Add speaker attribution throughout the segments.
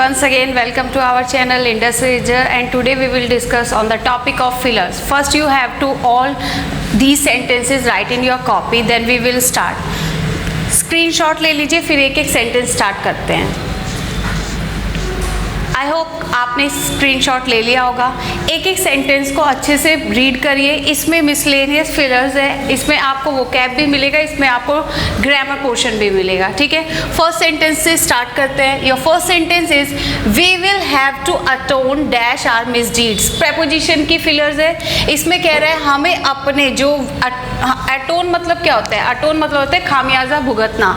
Speaker 1: once again welcome to our channel Industry Ranger, and today we will discuss on the topic of fillers. First you have to all these sentences write in your copy, then we will start. Screenshot ले लीजिए, फिर एक एक sentence start करते हैं. I hope आपने screenshot ले लिया होगा. एक एक सेंटेंस को अच्छे से रीड करिए. इसमें मिसलेनियस फिलर्स है, इसमें आपको वोकैब भी मिलेगा, इसमें आपको ग्रामर पोर्शन भी मिलेगा. ठीक है, फर्स्ट सेंटेंस से स्टार्ट करते हैं. Your first sentence is we will have to atone dash our misdeeds. Preposition की फिलर्स है. इसमें कह रहा है हमें अपने जो अटोन मतलब क्या होता है? अटोन मतलब होता है खामियाजा भुगतना.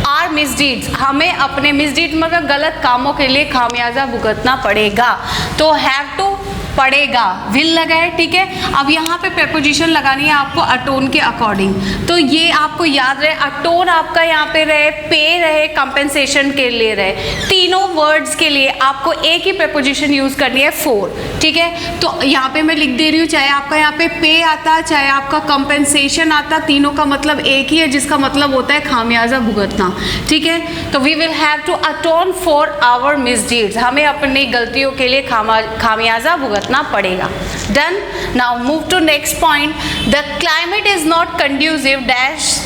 Speaker 1: आर मिसडीड्स, हमें अपने मिसडीड मतलब गलत कामों के लिए खामियाजा भुगतना पड़ेगा. तो हैव टू पड़ेगा, विल लगा है. ठीक है, अब यहाँ पे प्रेपोजिशन लगानी है आपको अटोन के अकॉर्डिंग. तो ये आपको याद रहे, अटोन आपका यहाँ पे रहे, पे रहे, कंपेंसेशन के लिए रहे. तीनों वर्ड्स के लिए आपको एक ही प्रेपोजिशन यूज करनी है, फोर. ठीक है, तो यहाँ पे मैं लिख दे रही हूँ, चाहे आपका यहाँ पे पे आता, चाहे आपका कंपेंसेशन आता, तीनों का मतलब एक ही है, जिसका मतलब होता है खामियाजा भुगतना. ठीक है, तो we will have to atone for our misdeeds. हमें अपनी गलतियों के लिए खामियाजा भुगतना पड़ेगा. Done. Now move to next point. The climate is not conducive dash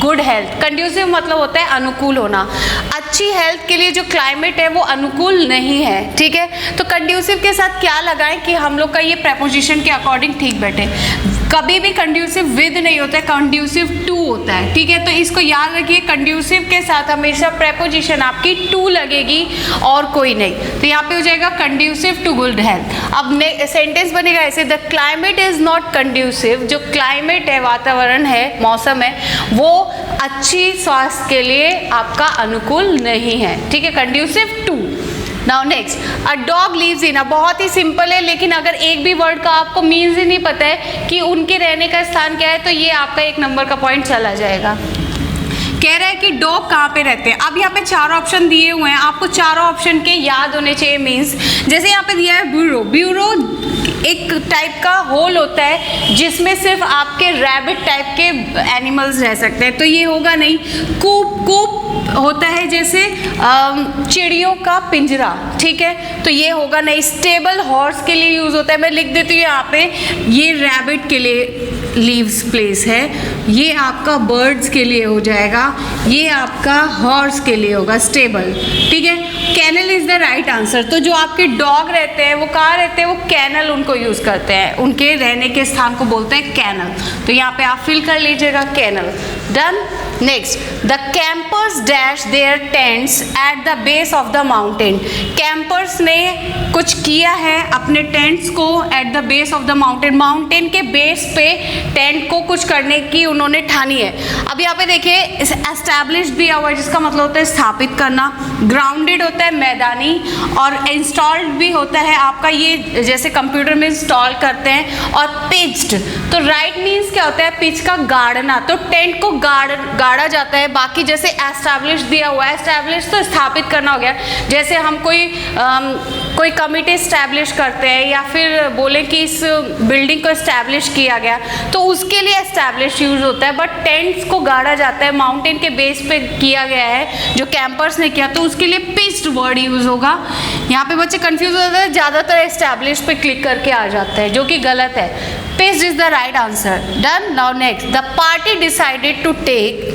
Speaker 1: good health. Conducive मतलब होता है अनुकूल होना. अच्छी हेल्थ के लिए जो क्लाइमेट है वो अनुकूल नहीं है. ठीक है, तो कंड्यूसिव के साथ क्या लगाएं कि हम लोग का ये प्रेपोजिशन के अकॉर्डिंग ठीक बैठे. कभी भी कंड्यूसिव विद नहीं होता है, कंड्यूसिव टू होता है. ठीक है, तो इसको याद रखिए, कंड्यूसिव के साथ हमेशा प्रेपोजिशन आपकी टू लगेगी और कोई नहीं. तो यहाँ पे हो जाएगा कंड्यूसिव टू गुड हेल्थ. अब सेंटेंस बनेगा ऐसे, the climate is not conducive. जो क्लाइमेट है, वातावरण है, मौसम है, वो अच्छी स्वास्थ्य के लिए आपका अनुकूल नहीं है. ठीक है, conducive to. Now next, a dog lives in. बहुत ही सिंपल है, लेकिन अगर एक भी वर्ड का आपको मीन्स ही नहीं पता है कि उनके रहने का स्थान क्या है, तो ये आपका एक नंबर का पॉइंट चला जाएगा. कह रहा है कि डॉग कहाँ पे रहते हैं. अब यहाँ पे चार ऑप्शन दिए हुए हैं, आपको चारों ऑप्शन के याद होने चाहिए मीन्स. जैसे यहाँ पे दिया है ब्यूरो. ब्यूरो एक टाइप का होल होता है जिसमें सिर्फ आपके रैबिट टाइप के एनिमल्स रह सकते हैं, तो ये होगा नहीं. कूप, कूप होता है जैसे चिड़ियों का पिंजरा. ठीक है, तो ये होगा नहीं. स्टेबल हॉर्स के लिए यूज होता है. मैं लिख देती हूँ यहाँ पे, ये रैबिट के लिए लीव्स प्लेस है, ये आपका बर्ड्स के लिए हो जाएगा, ये आपका हॉर्स के लिए होगा स्टेबल. ठीक है, canal is the right answer. तो जो आपके डॉग रहते हैं वो कहाँ रहते हैं? वो कैनल उनको यूज करते हैं, उनके रहने के स्थान को बोलते हैं कैनल. तो यहाँ पे आप फिल कर लीजिएगा canal. Done. Next, the campers dash their tents at the base of the mountain. Campers ने कुछ किया है अपने टेंट्स को at the base of the mountain. Mountain के बेस पे टेंट को कुछ करने की उन्होंने ठानी है. अब यहाँ पे देखिए, एस्टैब्लिश्ड दिया हुआ है जिसका मतलब होता है स्थापित करना. ग्राउंडेड होता है मैदानी, और इंस्टॉल्ड भी होता है आपका ये जैसे कंप्यूटर में इंस्टॉल करते हैं. और पिच्ड, तो राइट मीन्स क्या होता है? पिच का गाड़ना. तो टेंट को गाड़ा जाता है. बाकी जैसे एस्टैब्लिश दिया हुआ है, एस्टैब्लिश तो स्थापित करना हो गया. जैसे हम कोई कमिटी एस्टैब्लिश करते हैं या फिर बोले कि इस बिल्डिंग को एस्टैब्लिश किया गया, तो उसके लिए एस्टैब्लिश यूज होता है. बट टेंट्स को गाड़ा जाता है, माउंटेन के बेस पे किया गया है जो कैंपर्स ने किया, तो उसके लिए पिच्ड वर्ड यूज होगा. यहाँ पे बच्चे कंफ्यूज हो जाते हैं, ज़्यादातर एस्टैब्लिश पे क्लिक करके आ जाता है, जो कि गलत है. Pitched is the right answer. Done. Now next, the party decided to take.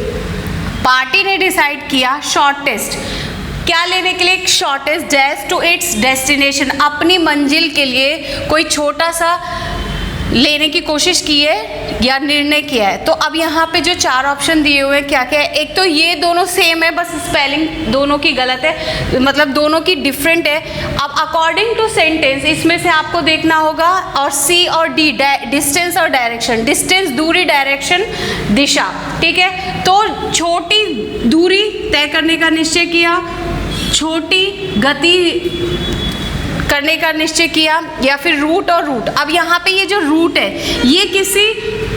Speaker 1: Party ने डिसाइड किया शॉर्टेस्ट. क्या लेने के लिए? Shortest dash to its destination. अपनी मंजिल के लिए कोई छोटा सा लेने की कोशिश की है या निर्णय किया है. तो अब यहाँ पे जो चार ऑप्शन दिए हुए हैं क्या क्या है? एक तो ये दोनों सेम है, बस स्पेलिंग दोनों की गलत है, मतलब दोनों की डिफरेंट है. अब अकॉर्डिंग टू सेंटेंस इसमें से आपको देखना होगा. और सी और डी, डिस्टेंस और डायरेक्शन. डिस्टेंस दूरी, डायरेक्शन दिशा. ठीक है, तो छोटी दूरी तय करने का निश्चय किया, छोटी गति करने का निश्चय किया, या फिर रूट और रूट. अब यहाँ पे ये जो रूट है ये किसी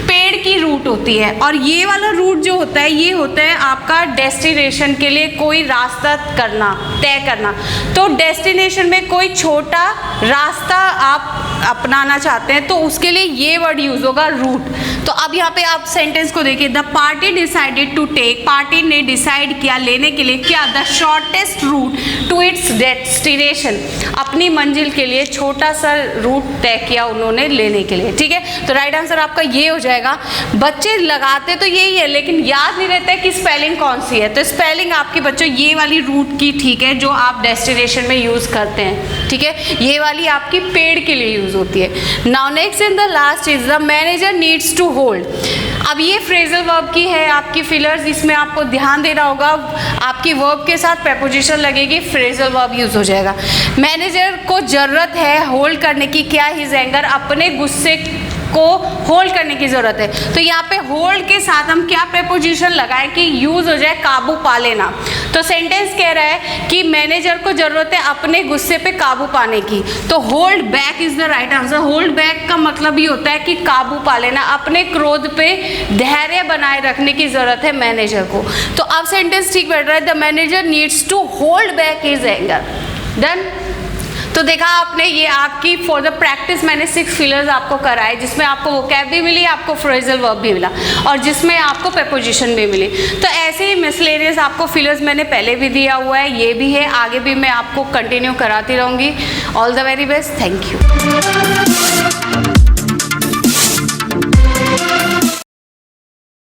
Speaker 1: पेड़ की रूट होती है, और ये वाला रूट जो होता है ये होता है आपका डेस्टिनेशन के लिए कोई रास्ता करना, तय करना. तो डेस्टिनेशन में कोई छोटा रास्ता आप अपनाना चाहते हैं तो उसके लिए ये वर्ड यूज होगा रूट. तो अब यहाँ पे आप सेंटेंस को देखिए, the party decided to take, party ने डिसाइड किया लेने के लिए क्या, the shortest route to its destination, अपनी मंजिल के लिए छोटा सा रूट तय किया उन्होंने लेने के लिए। ठीक है, तो राइट आंसर आपका ये हो जाएगा। बच्चे लगाते तो यही है लेकिन याद नहीं रहता है कि स्पेलिंग कौन सी है, तो स्पेलिंग आपकी बच्चों ये वाली रूट की, ठीक है, जो आप डेस्टिनेशन में यूज़ करते हैं। ठीक है, ये वाली आपकी पेड़ के लिए यूज़ होती है। Now next in the last is the manager needs to hold. अब ये फ्रेजल वर्ब की है आपकी फिलर्स, इसमें आपको ध्यान देना होगा, आपकी वर्ब के साथ प्रेपोजिशन लगेगी, फ्रेजल वर्ब यूज हो जाएगा। मैनेजर को जरूरत है होल्ड करने की, क्या, हिज एंगर, अपने गुस्से को होल्ड करने की ज़रूरत है। तो यहाँ पे होल्ड के साथ हम क्या प्रेपोजिशन लगाएं कि यूज़ हो जाए काबू पा लेना। तो सेंटेंस कह रहा है कि मैनेजर को ज़रूरत है अपने गुस्से पे काबू पाने की, तो hold back is the right answer. Hold back का मतलब ये होता है कि काबू पा लेना, अपने क्रोध पे धैर्य बनाए रखने की ज़रूरत है मैनेजर को। तो अब सेंटेंस ठीक बैठ रहा है, the manager needs to hold back his anger. Done. तो देखा आपने, ये आपकी फॉर द प्रैक्टिस मैंने 6 फिलर्स आपको कराए, जिसमें आपको वोकैब भी मिली, आपको फ्रेजल वर्ब भी मिला और जिसमें आपको प्रेपोजिशन भी मिली। तो ऐसे ही मिसलेनियस आपको फिलर्स मैंने पहले भी दिया हुआ है, ये भी है, आगे भी मैं आपको कंटिन्यू कराती रहूँगी। All the very best, thank you.